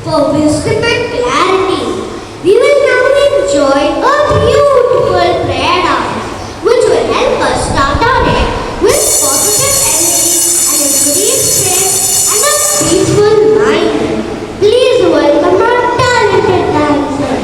for wisdom and clarity. We will now enjoy a beautiful prayer dance, which will help us start our day with positive energy and a great spirit and a peaceful mind. Please welcome our talented dancer.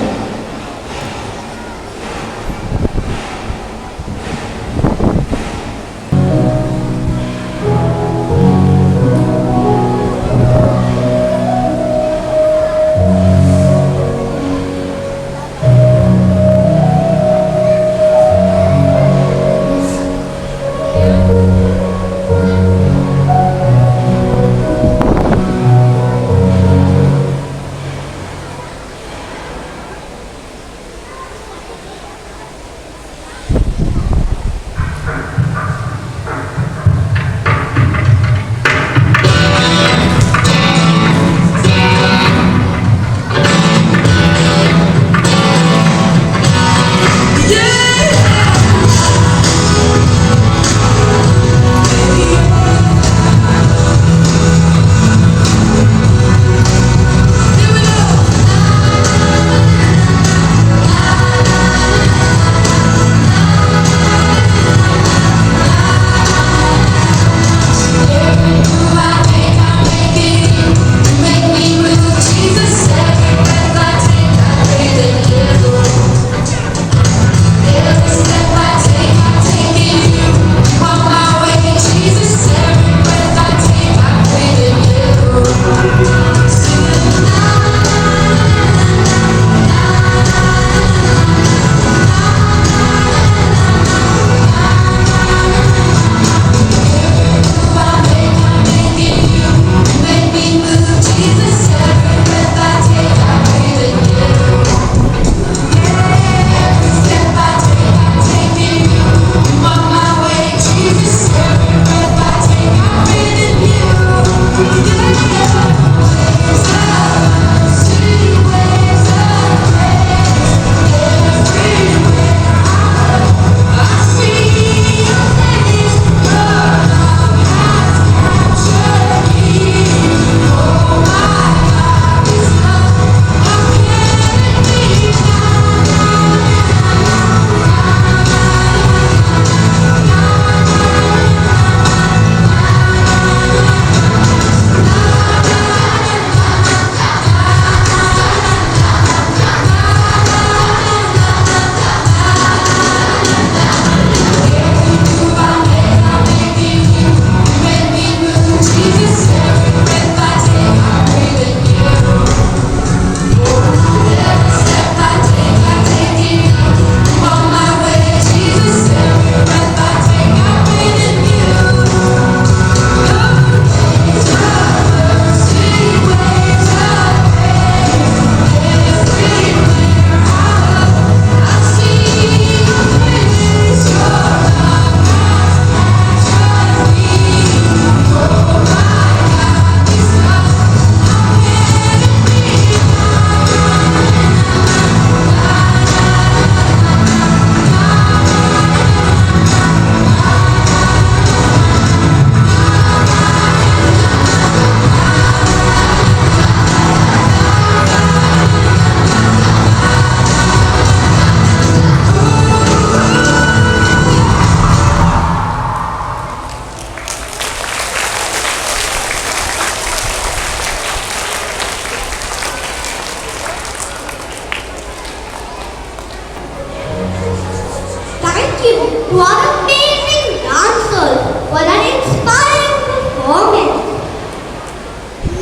To our amazing dancers for an inspiring performance.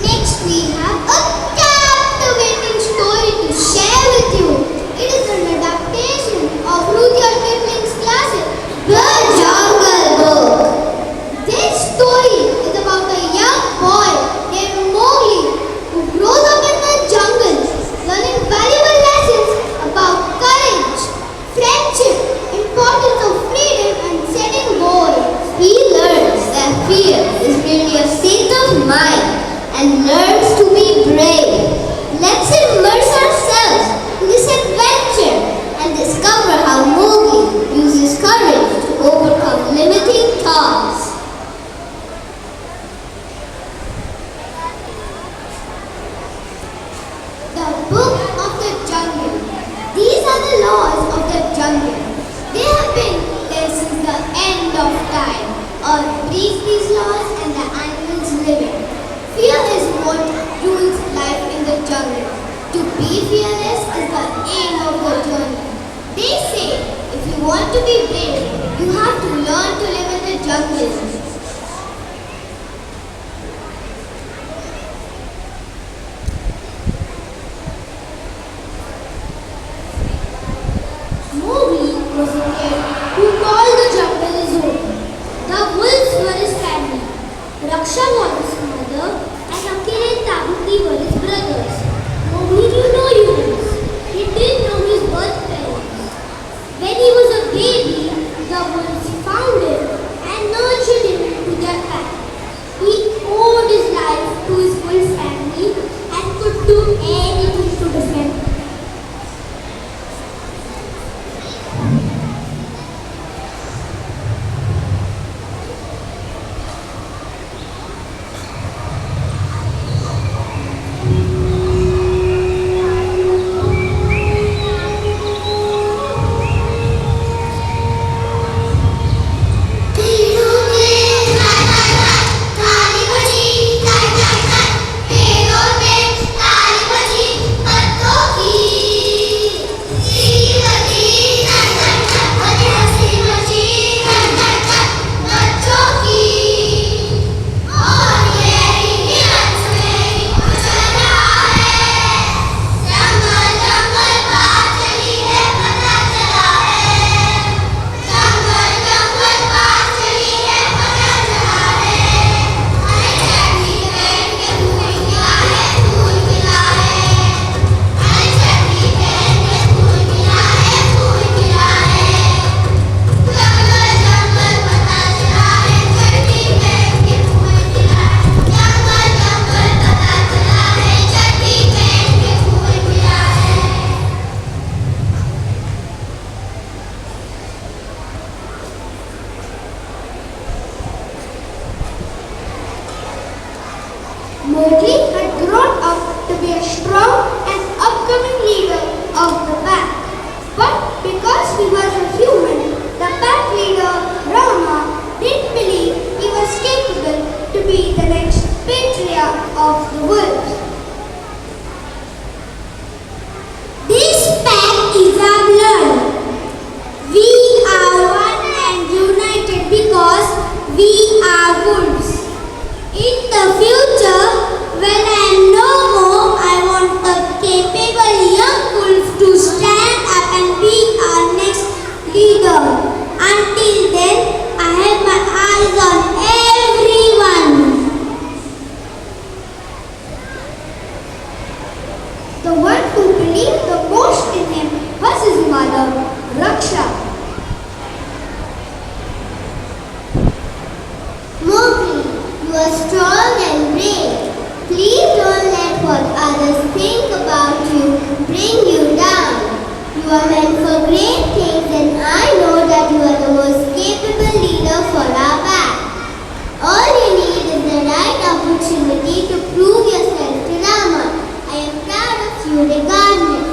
Next, we have a captivating story to share with you. It is an adaptation of Rudyard Kipling's classic, The Jungle Book. This story is about a young boy named Mowgli who grows up in the jungle, learning valuable lessons about courage, friendship, importance of freedom and setting goals. He learns that fear is merely a state of mind and learns to be brave. Let's immerse ourselves in this adventure and discover how Mowgli uses courage to overcome limiting thoughts. the jungle. They have been there since the end of time. Earth breathes these laws and the animals live it. Fear is what rules life in the jungle. To be fearless is the aim of the journey. They say if you want to be brave, you have to learn to live in the jungle. Mowgli was a kid who called the jungle his home. The wolves were his family. Raksha was his mother and Akira and Tabuki were his brothers. Mowgli knew no humans. He didn't know his birth parents. When he was a baby, the wolves found him and nurtured him into their pack. He owed his life to his full family and could do anything to defend them. Mowgli had grown up to be a strong and upcoming leader of the pack. But because he was a human, the pack leader, Rama, didn't believe he was capable to be the next patriarch of the wolves. This pack is our blood. We are one and united because we are wolves. In the future, when I am no more, I want a capable young wolf to stand up and be our next leader. Until then, I have my eyes on everyone. The one who believed the most in him was his mother, Raksha. Mowgli, you are strong and brave. Please don't let what others think about you bring you down. You are meant for great things and I know that you are the most capable leader for our pack. All you need is the right opportunity to prove yourself to Rama. I am proud of you regardless.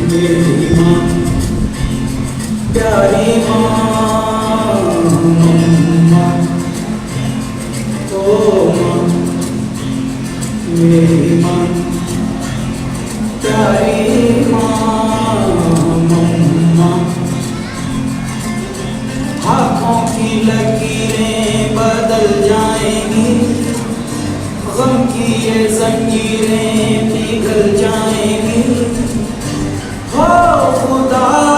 मेरी माँ प्यारी माँ मम्मा ओ माँ मेरी माँ प्यारी माँ मम्मा हाथों की लकीरें बदल जाएंगी गम की ये जंजीरें पिघल जाएंगी हो खुदा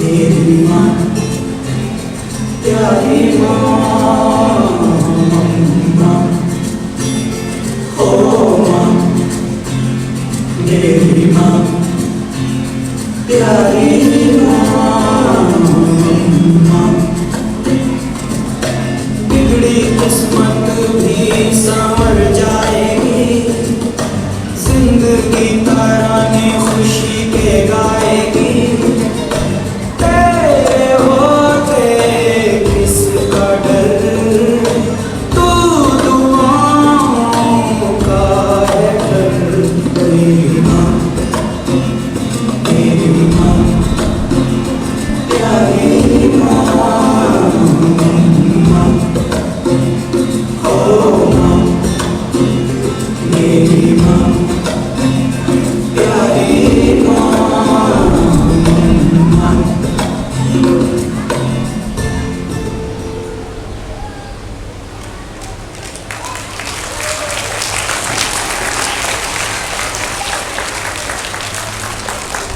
मेरी माँ प्यारी माँ मम्मा हो माँ मेरी माँ प्यारी माँ मम्मा बिगड़ी किस्मत भी संवर जाएगी जिंदगी तराने खुशी के गाएगी तेरे होते किसका डर तू दुआओं का है डर मेरी माँ प्यारी माँ मम्मा हो माँ मेरी माँ प्यारी माँ मम्मा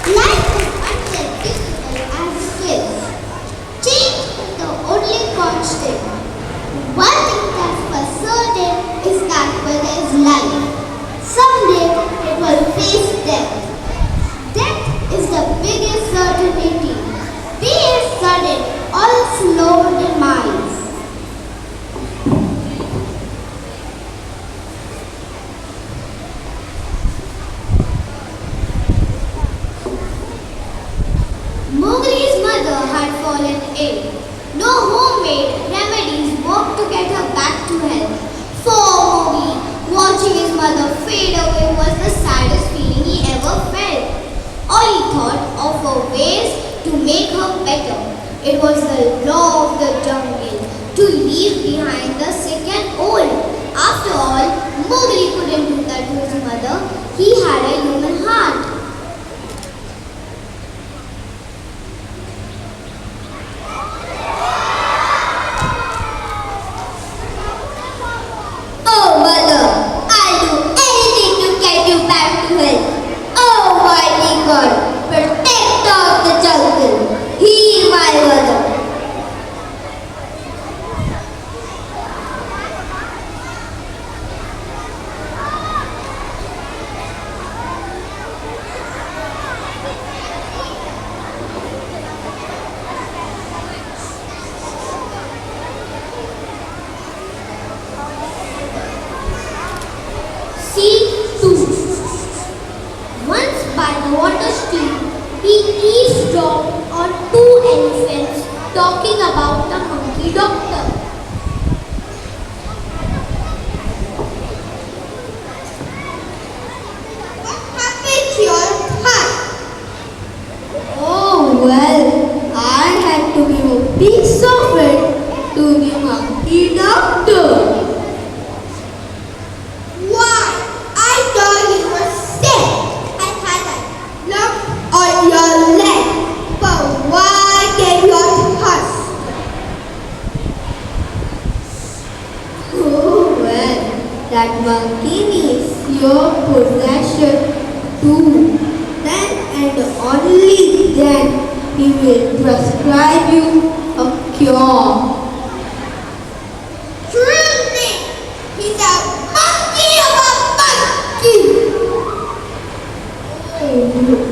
Life is unpredictable as it is. Change is the only constant. One thing that's for certain is that when there is life, someday it will face death. Death is the biggest certainty, be it sudden or slow demise. Mowgli's mother had fallen ill. No homemade remedies worked to get her back to health. For Mowgli, watching his mother fade away was the saddest feeling he ever felt. All he thought of were ways to make her better. It was the law of the jungle to leave behind the sick and old. After all, Mowgli couldn't do that to his mother. He had a human heart. Oh, mother, I'll do anything to get you back to health. Oh, mighty God, protect of the jungle. Heal my mother. Scene 2. Once by the water stream, he eavesdropped on two elephants talking about the monkey doctor. What happened to your heart? Oh well, I had to give a piece of it to the monkey doctor. Why? I thought you were sick. I had a lump on your leg. But why get your husk? Oh well, that monkey needs your possession too. Then and only then he will prescribe you a cure. Truly, he's a monkey of a monkey.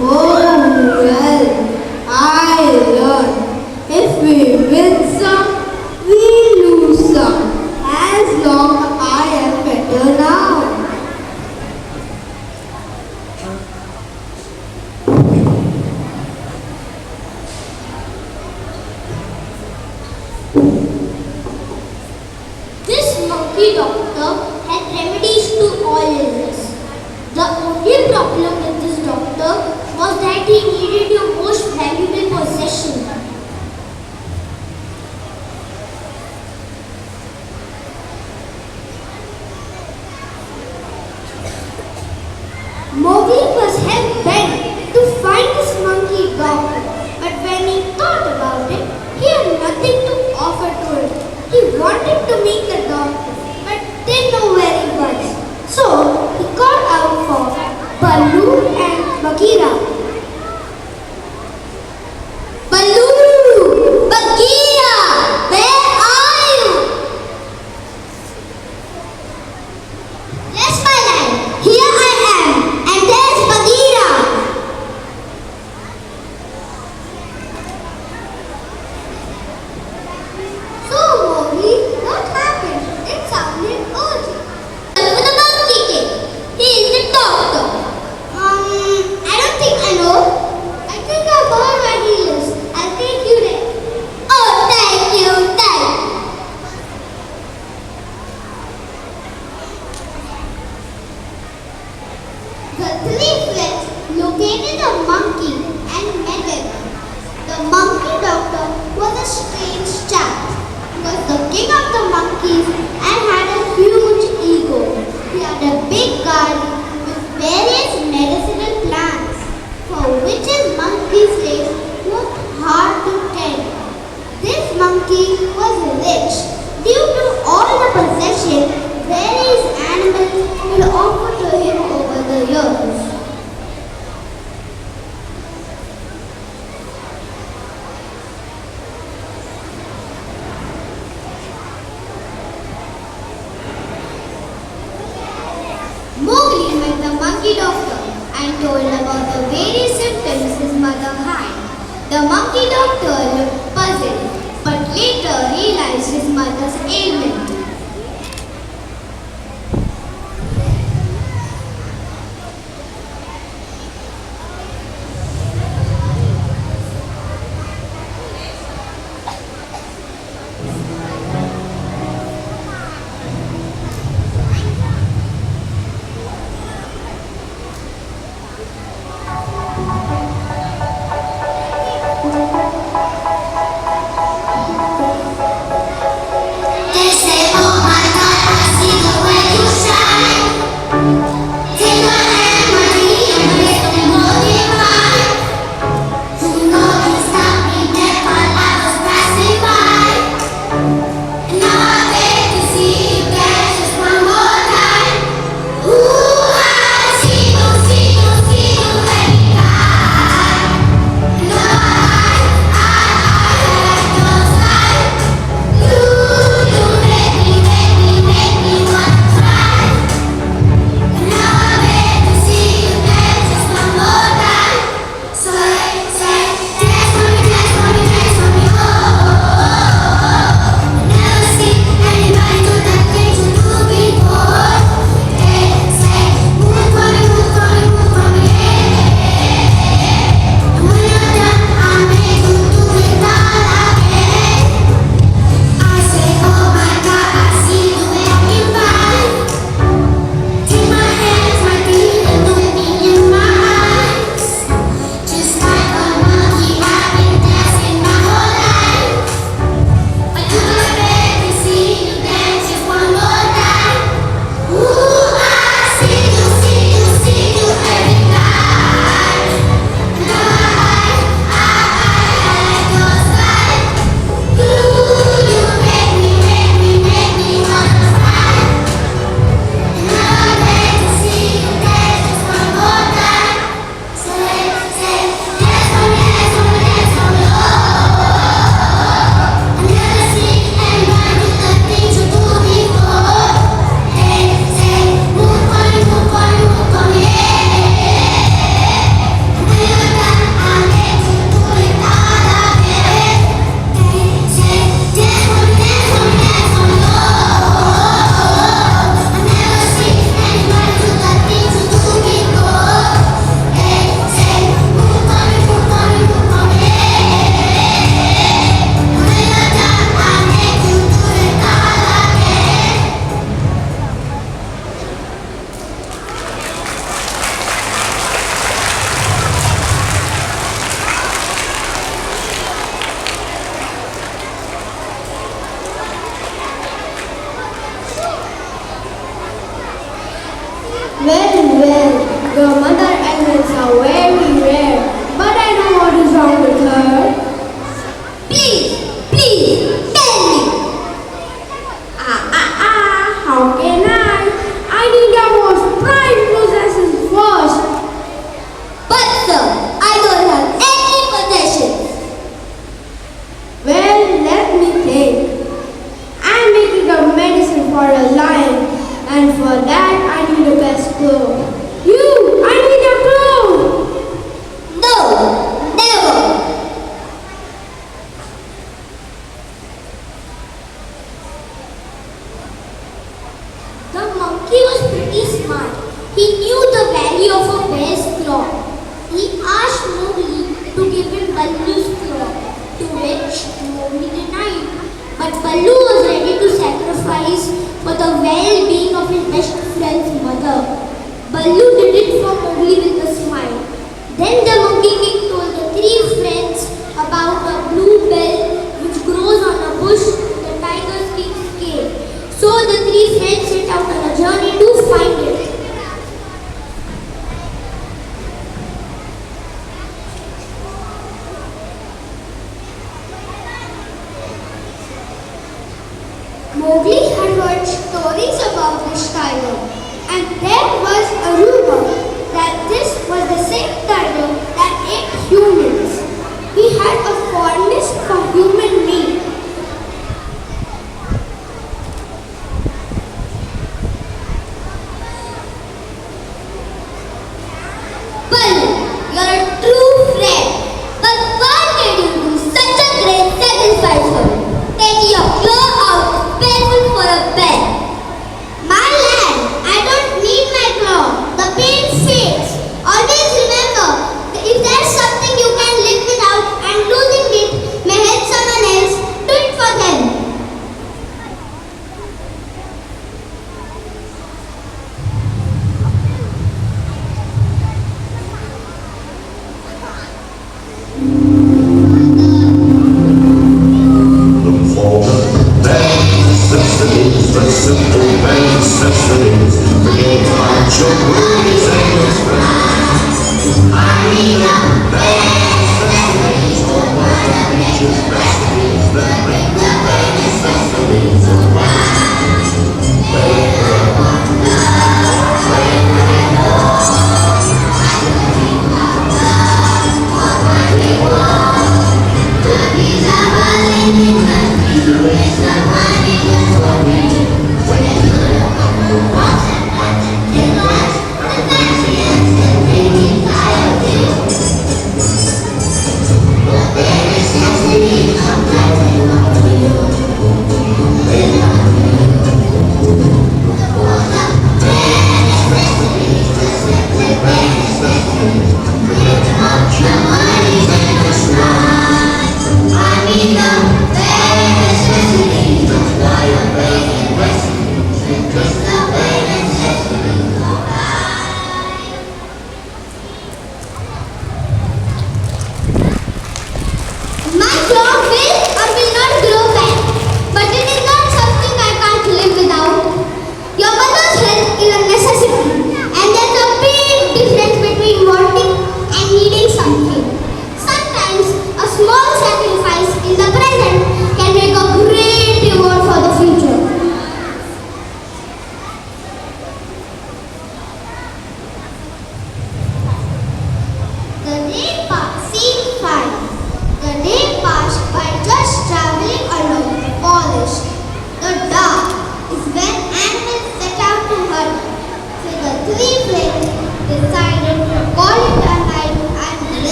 Oh well, I learned if we win some, we lose some. As long I am better now. This monkey doctor had remedies to all illness. The only problem with this doctor was that he needed your most valuable possession. Mowgli was hell-bent to find this monkey doctor, but when he thought about it, he had nothing to offer to him. He wanted to meet the doctor, but didn't know where he was. So he called out for Baloo and Bagheera. strange chap. He was the king of the monkeys and had a huge ego. He had a big garden with various medicinal plants, for which his monkeys life was hard to tend. This monkey was rich due to all the possessions various animals would offer to him over the years. Mowgli met the monkey doctor and told about the various symptoms his mother had. The monkey doctor looked puzzled, but later realized his mother's ailment. They say, oh my God, I see the way you shine. Take my hand, my knee, and make me more divine. Who know you stopped me dead while I was passing by. And now I beg to see you dance just one more time. Ooh, I see you every time. And now I like your style. You make me want to cry. And now I beg to see you dance just one more time. So say, dance for me, dance for me, dance for me, oh, oh, oh. Never see anybody do the things you do before. They say, move for me, move for me, move for me, yeah. And when you're done, I'll make you do it all again. I say, oh my God, I see you walking by. Take my hands, my feet, and look me in my eyes. Just like a monkey, I've been dancing my whole life. But you don't beg to see you dance just one more time. Ooh, I see you every time. And I like your style. You make me want to cry. And now I beg to see you dance just one more time. Say, dance for me, dance for me, dance for me, oh, oh, oh. I never see anybody do the things you do before. They say, move for me, move for me, move for me, yeah. And when you're done, I'll make you do it all again. They say, dance for me, dance for me, dance for me, oh, oh, oh. I never see anybody do the things you do before. They say, move for me, move for me, move for me, yeah. And when you're done, I'll make you do it all again. Well, your mother animals are very rare, but I know what is wrong with her. Please, tell me. How can I? I need our most prized possessions first. But sir, I don't have any possessions. Well, let me think. I'm making a medicine for a lion, and for that I need a best clue. I need a clue. No, never. The monkey was pretty smart. He knew the value of a bear's claw. He asked Mowgli to give him Baloo's claw, to which Mowgli denied. But Baloo was ready to sacrifice for the well-being of his best friend's mother. Baloo did it for Mowgli with a smile. Then the Monkey King told the three friends about a blue bell which about this tiger, and there was a rumor that this was the same tiger that ate humans. He had a fondness for human meat. Well, you're a true friend. But why did you do such a great sacrifice for me? Taking your claw out is painful for a bear. My lad, I don't need my claw. The pain fades. Always remember, if there's something you can live without and losing it may help someone else, do it for them. For the bare necessities, the simple bare necessities. Forget about your worries and your stress. I need a bare necessities. All of the creatures' recipes that make the bare necessities of life.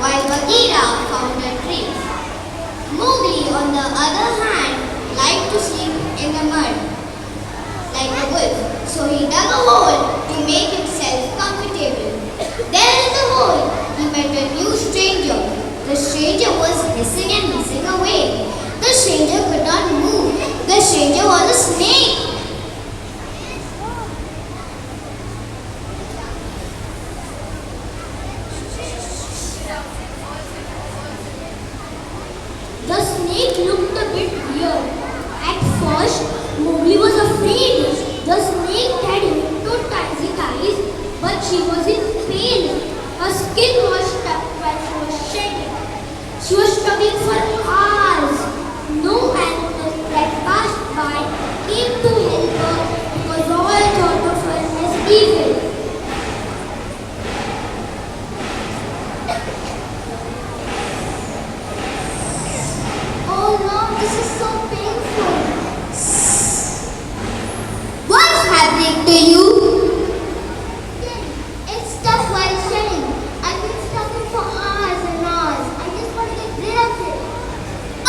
while Bagheera found a tree. Mowgli, on the other hand, liked to sleep in the mud like a wolf, so he dug a hole to make himself comfortable. There in the hole, he met a new stranger. The stranger was hissing and hissing away. The stranger could not move. The stranger was a snake. The snake looked a bit weird. At first, Mowgli was afraid. The snake had hypnotizing eyes, but she was in pain. Her skin was stuck while she was shedding. She was struggling for hours. No animal that passed by came to help her because all thought of her as evil. Oh no, this is so painful. What's happening to you? It's tough while shedding. I've been struggling for hours and hours. I just want to get rid of it.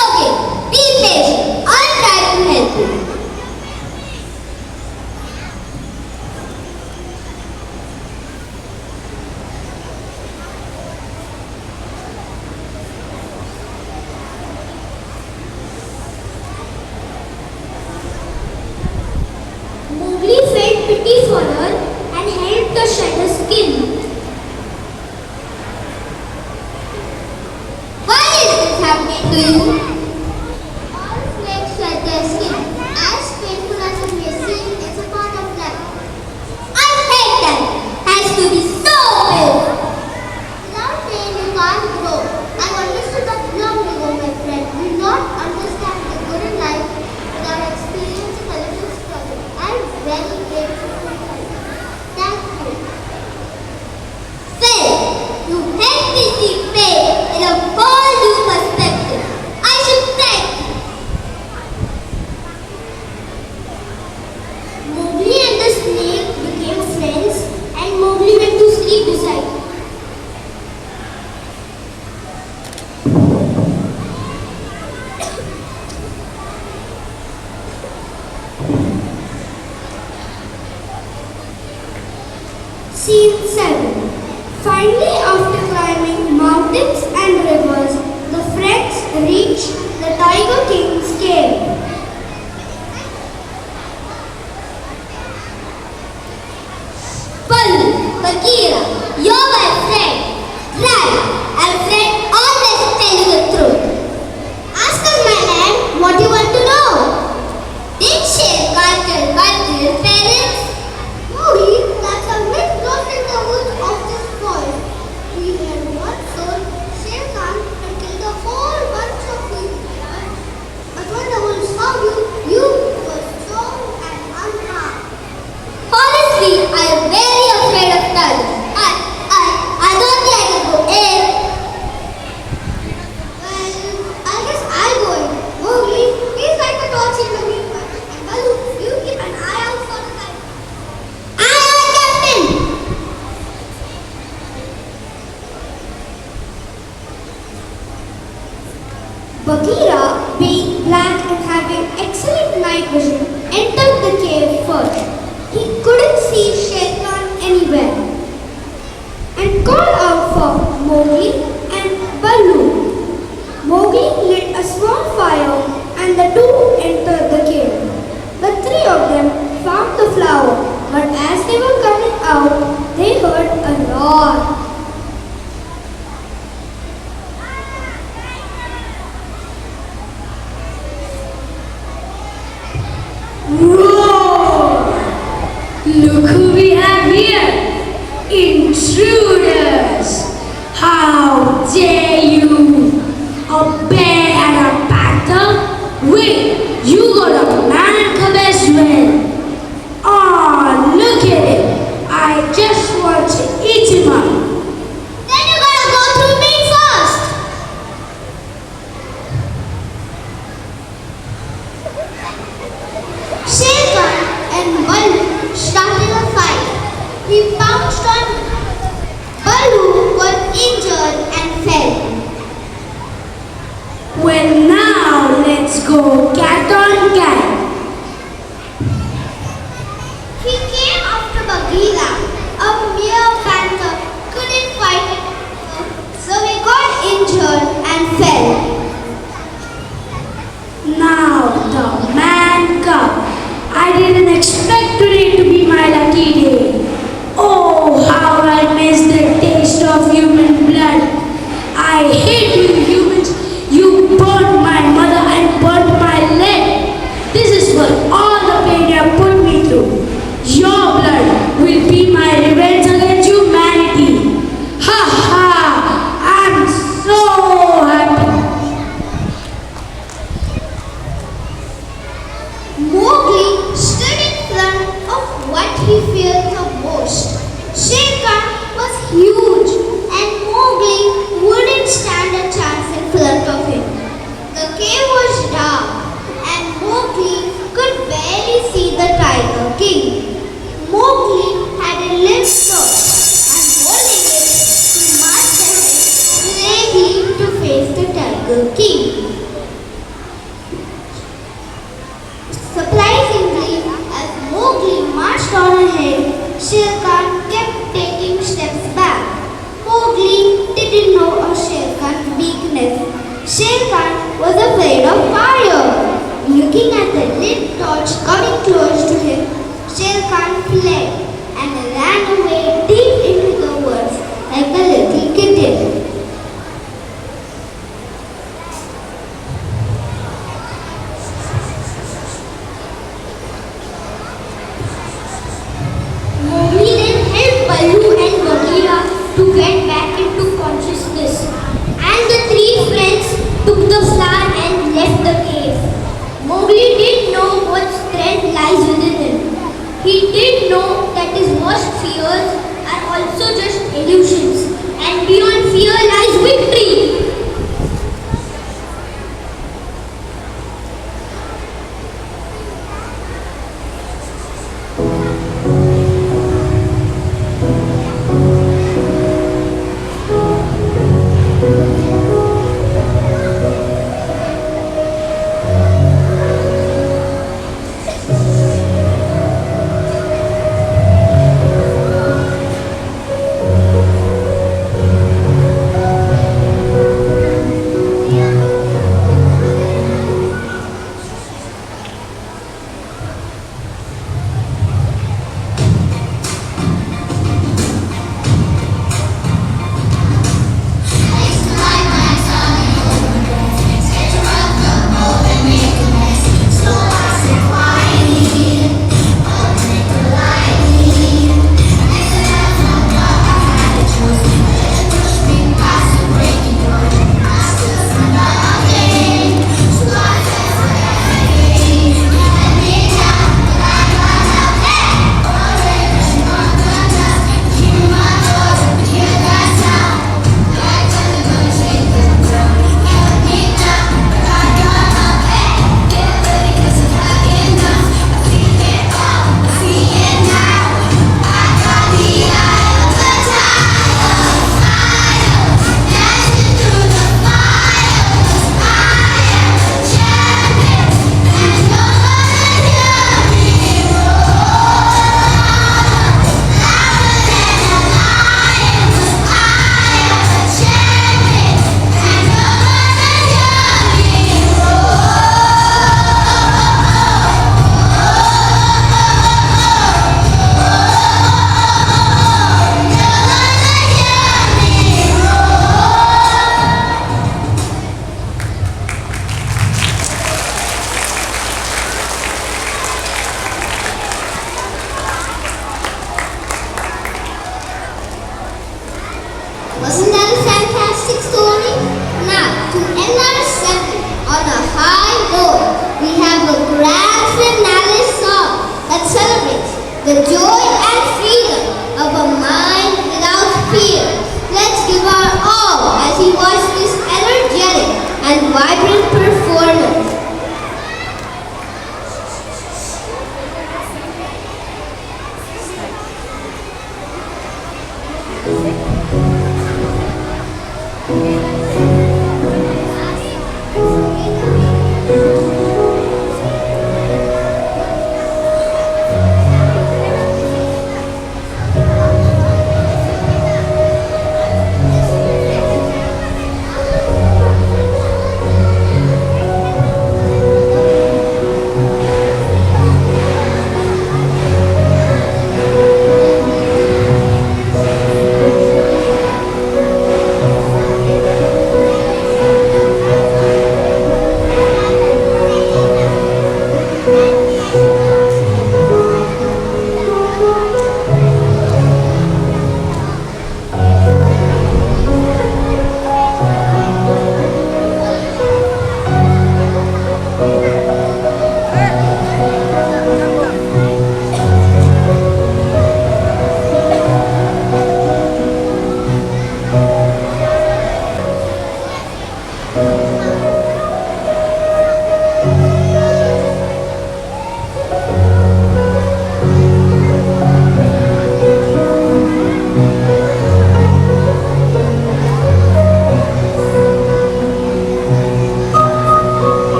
Okay, be patient. I'll try to help you. Mowgli felt pity for her and helped her shed her skin. Why is this happening to you? All snakes shed their skin. As painful as it may seem, it's a part of life. I hate that. Has to be so painful. Without pain, you can't grow. I've understood that long ago, my friend. We do not understand the good in life without experiencing a little struggle. I'm very grateful for that. Thank you. Phil, you helped me see pain in a whole new perspective. I should thank you. Mowgli and the snake became friends and Mowgli went to sleep beside her. Scene 7. Finally, after climbing mountains and rivers, the friends reached the Tiger King's cave. Baloo, Bagheera, you're my friend. Right, our friend always tell you the truth. Ask us, my man, what you want to know. Did Shere capture Bagheera's parents? Mowgli, that's a myth lost in the woods of this forest. We were once told Shere Khan and killed a whole bunch of people. But when the wolves saw you, you were strong and unharmed. Honestly, I am very afraid of tigers. I don't think I can go in. Well, I guess I'll go in. Mowgli, please light the torch in the meantime. And Baloo, you keep an eye out for the tiger. Aye, aye, Captain. Bagheera, being black and having excellent night vision, entered the cave first. He couldn't see Shere Khan anywhere and called out for Mowgli and Baloo. Mowgli lit a small fire and the two entered the cave. The three of them found the flower, but as they were coming out, they heard a roar. Roar! Look who we have here! Intruders! How go cat on cat. He came after Bagheera, a mere panther, couldn't fight it, so he got injured and fell. Now the man cub. I didn't expect today to be my lucky day. Oh, how I miss the taste of human blood. I hate you humans. You burned my mother and burned my leg. This is for all the pain you have put me through. Your blood will be my revenge against humanity. Ha ha! I'm so happy. Mowgli stood in front of what he feared the most. Shere was huge and Mowgli wouldn't stand a chance in front of him. The cave was dark and Mowgli could barely see the Tiger King. Mowgli had a limp sword and holding it, he marched ahead bravely to face the Tiger King. Surprisingly, as Mowgli marched on ahead, Shere